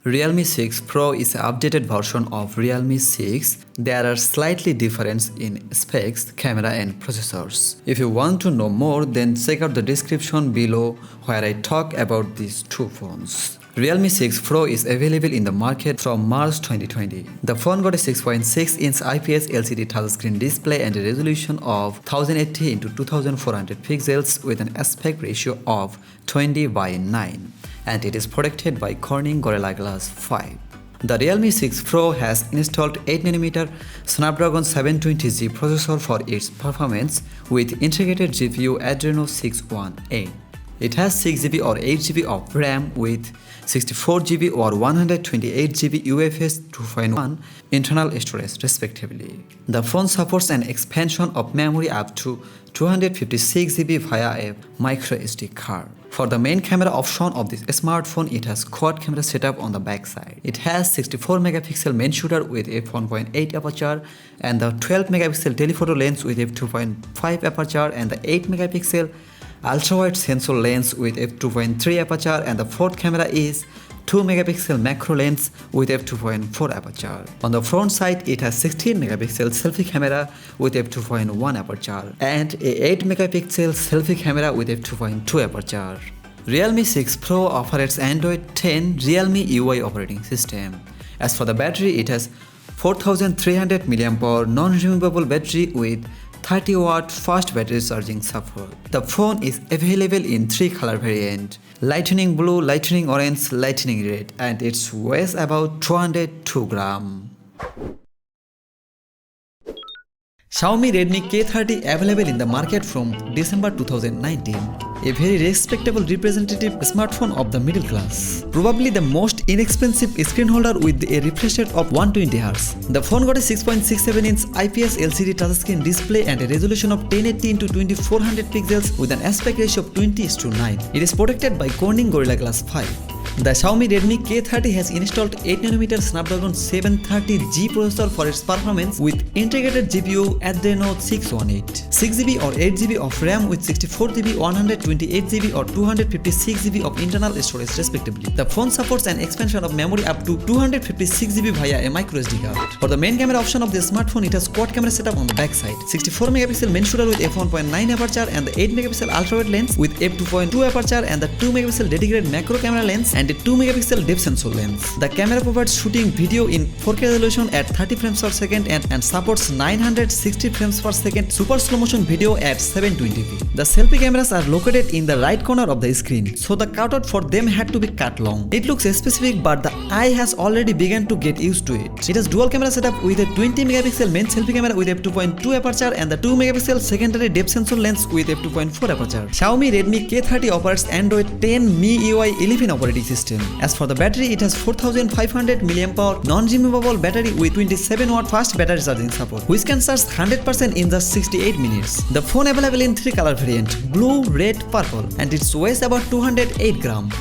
Realme 6 Pro is an updated version of Realme 6. There are slightly difference in specs, camera and processors. If you want to know more, then check out the description below where I talk about these two phones. Realme 6 Pro is available in the market from March 2020. The phone got a 6.6-inch IPS LCD touchscreen display and a resolution of 1080x2400 pixels with an aspect ratio of 20:9, and it is protected by Corning Gorilla Glass 5. The Realme 6 Pro has installed 8nm Snapdragon 720G processor for its performance with integrated GPU Adreno 618. It has 6GB or 8GB of RAM with 64GB or 128GB UFS 2.1 internal storage respectively. The phone supports an expansion of memory up to 256GB via a microSD card. For the main camera option of this smartphone, it has quad camera setup on the back side. It has 64MP main shooter with f1.8 aperture and the 12MP telephoto lens with f2.5 aperture and the 8MP ultra-wide sensor lens with f2.3 aperture, and the fourth camera is 2MP macro lens with f2.4 aperture. On the front side, it has 16MP selfie camera with f2.1 aperture and a 8MP selfie camera with f2.2 aperture. Realme 6 Pro operates Android 10 Realme UI operating system. As for the battery, it has 4300 mAh non-removable battery with 30W fast battery charging support. The phone is available in 3 color variants: lightning blue, lightning orange, lightning red, and it weighs about 202 grams. Xiaomi Redmi K30 available in the market from December 2019. A very respectable representative smartphone of the middle class. Probably the most inexpensive screen holder with a refresh rate of 120Hz. The phone got a 6.67-inch IPS LCD touchscreen display and a resolution of 1080x2400 pixels with an aspect ratio of 20:9. It is protected by Corning Gorilla Glass 5. The Xiaomi Redmi K30 has installed 8nm Snapdragon 730G processor for its performance with integrated GPU Adreno 618, 6GB or 8GB of RAM with 64GB, 128GB or 256GB of internal storage respectively. The phone supports an expansion of memory up to 256GB via a microSD card. For the main camera option of the smartphone, it has quad camera setup on the back side, 64MP main shooter with f1.9 aperture and the 8MP ultra-wide lens with f2.2 aperture and the 2MP dedicated macro camera lens and a 2MP depth sensor lens. The camera provides shooting video in 4K resolution at 30 frames per second and supports 960 frames per second super slow motion video at 720p. The selfie cameras are located in the right corner of the screen, so the cutout for them had to be cut long. It looks specific, but the eye has already begun to get used to it. It has dual camera setup with a 20MP main selfie camera with f2.2 aperture and the 2MP secondary depth sensor lens with f2.4 aperture. Xiaomi Redmi K30 operates Android 10 MIUI 11 operating system. As for the battery, it has 4500 mAh non-removable battery with 27W fast battery charging support, which can charge 100% in just 68 minutes. The phone available in 3 color variants: blue, red, purple, and it weighs about 208 grams.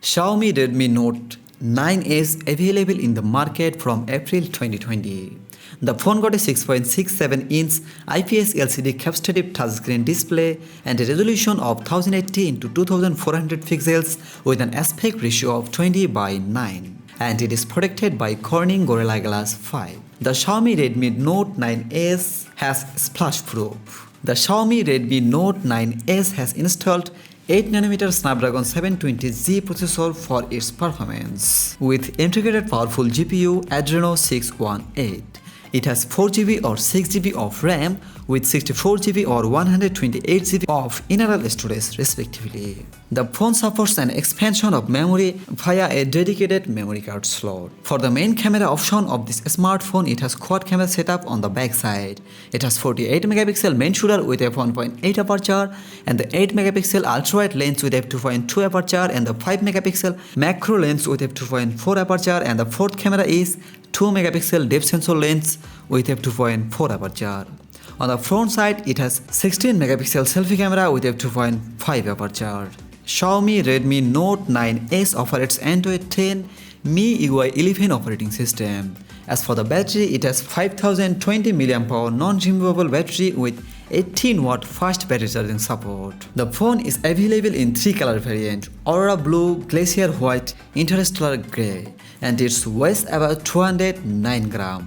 Xiaomi Redmi Note 9S available in the market from April 2020. The phone got a 6.67-inch IPS LCD capacitive touchscreen display and a resolution of 1080x2400 pixels with an aspect ratio of 20:9, and it is protected by Corning Gorilla Glass 5. The Xiaomi Redmi Note 9S has splash proof. The Xiaomi Redmi Note 9S has installed 8nm Snapdragon 720G processor for its performance with integrated powerful GPU Adreno 618. It has 4GB or 6GB of RAM with 64GB or 128GB of internal storage respectively. The phone supports an expansion of memory via a dedicated memory card slot. For the main camera option of this smartphone, it has quad camera setup on the back side. It has 48MP main shooter with f1.8 aperture and the 8MP ultra-wide lens with f2.2 aperture and the 5MP macro lens with f2.4 aperture, and the fourth camera is 2MP depth sensor lens with f2.4 aperture. On the front side, it has 16MP selfie camera with f2.5 aperture. Xiaomi Redmi Note 9S operates Android 10 MIUI 11 operating system. As for the battery, it has 5020 mAh non-removable battery with 18-watt fast battery charging support. The phone is available in 3 color variants: Aurora Blue, Glacier White, Interstellar Grey, and it weighs about 209 grams.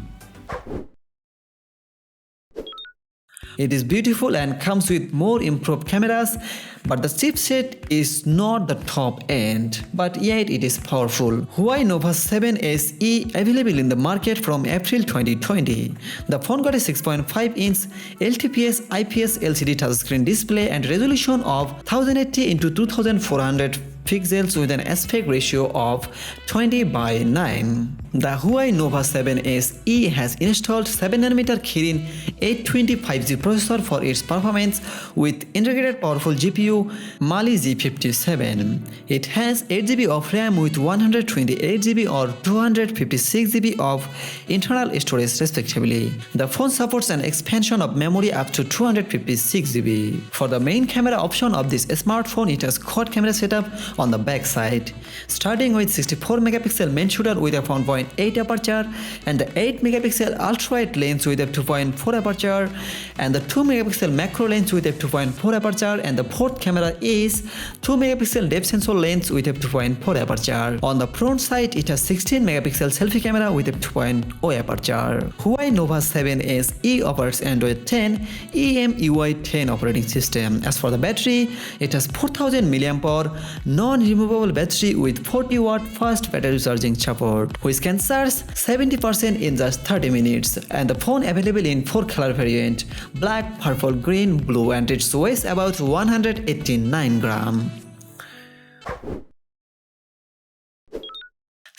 It is beautiful and comes with more improved cameras, but the chipset is not the top end, but yet it is powerful. Huawei Nova 7 SE available in the market from April 2020. The phone got a 6.5-inch LTPS IPS LCD touchscreen display and resolution of 1080x2400 pixels with an aspect ratio of 20:9. The Huawei Nova 7 SE has installed 7nm Kirin 820 5G processor for its performance with integrated powerful GPU Mali G57. It has 8GB of RAM with 128GB or 256GB of internal storage respectively. The phone supports an expansion of memory up to 256GB. For the main camera option of this smartphone, it has quad camera setup on the back side, starting with 64 megapixel main shooter with a 1.8 aperture and the 8 megapixel ultra-wide lens with a 2.4 aperture and the 2 megapixel macro lens with a 2.4 aperture, and the fourth camera is 2 megapixel depth sensor lens with a 2.4 aperture. On the front side, it has 16 megapixel selfie camera with a 2.0 aperture. Huawei Nova 7 SE offers Android 10 EMUI 10 operating system. As for the battery, it has 4000 mAh non-removable battery with 40-watt fast battery charging support, which can charge 70% in just 30 minutes, and the phone available in 4 color variant: black, purple, green, blue, and it weighs about 189 grams.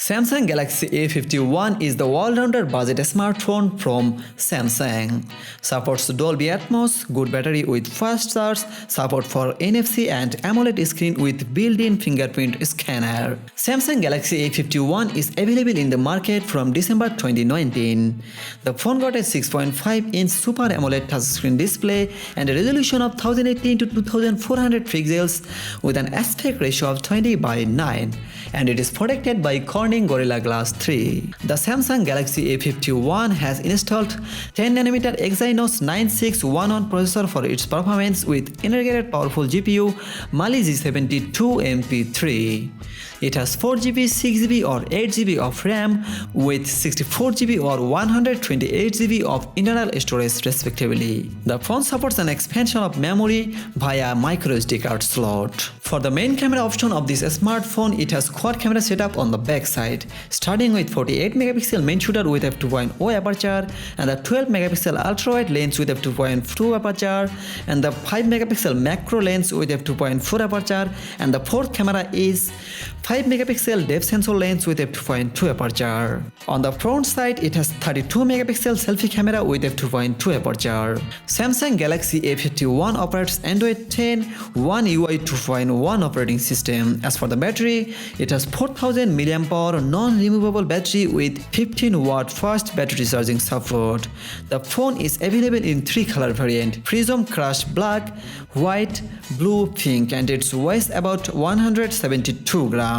Samsung Galaxy A51 is the all-rounder budget smartphone from Samsung. Supports Dolby Atmos, good battery with fast charge, support for NFC and AMOLED screen with built-in fingerprint scanner. Samsung Galaxy A51 is available in the market from December 2019. The phone got a 6.5-inch Super AMOLED touchscreen display and a resolution of 1080x2400 pixels with an aspect ratio of 20:9, and it is protected by Corning Gorilla Glass 3. The Samsung Galaxy A51 has installed 10nm Exynos 9611 processor for its performance with integrated powerful GPU Mali G72 MP3. It has 4GB, 6GB or 8GB of RAM with 64GB or 128GB of internal storage respectively. The phone supports an expansion of memory via microSD card slot. For the main camera option of this smartphone, it has quad camera setup on the back side, starting with 48 megapixel main shooter with f2.0 aperture and the 12 megapixel ultra-wide lens with f2.2 aperture and the 5 megapixel macro lens with f2.4 aperture, and the fourth camera is 5 megapixel depth sensor lens with f2.2 aperture. On the front side, it has 32 megapixel selfie camera with f2.2 aperture. Samsung Galaxy A51 operates Android 10 One UI 2.1 operating system. As for the battery, it has 4000 mAh non-removable battery with 15-watt fast battery charging support. The phone is available in 3 color variant: Prism Crush Black, White, Blue, Pink, and it weighs about 172 grams.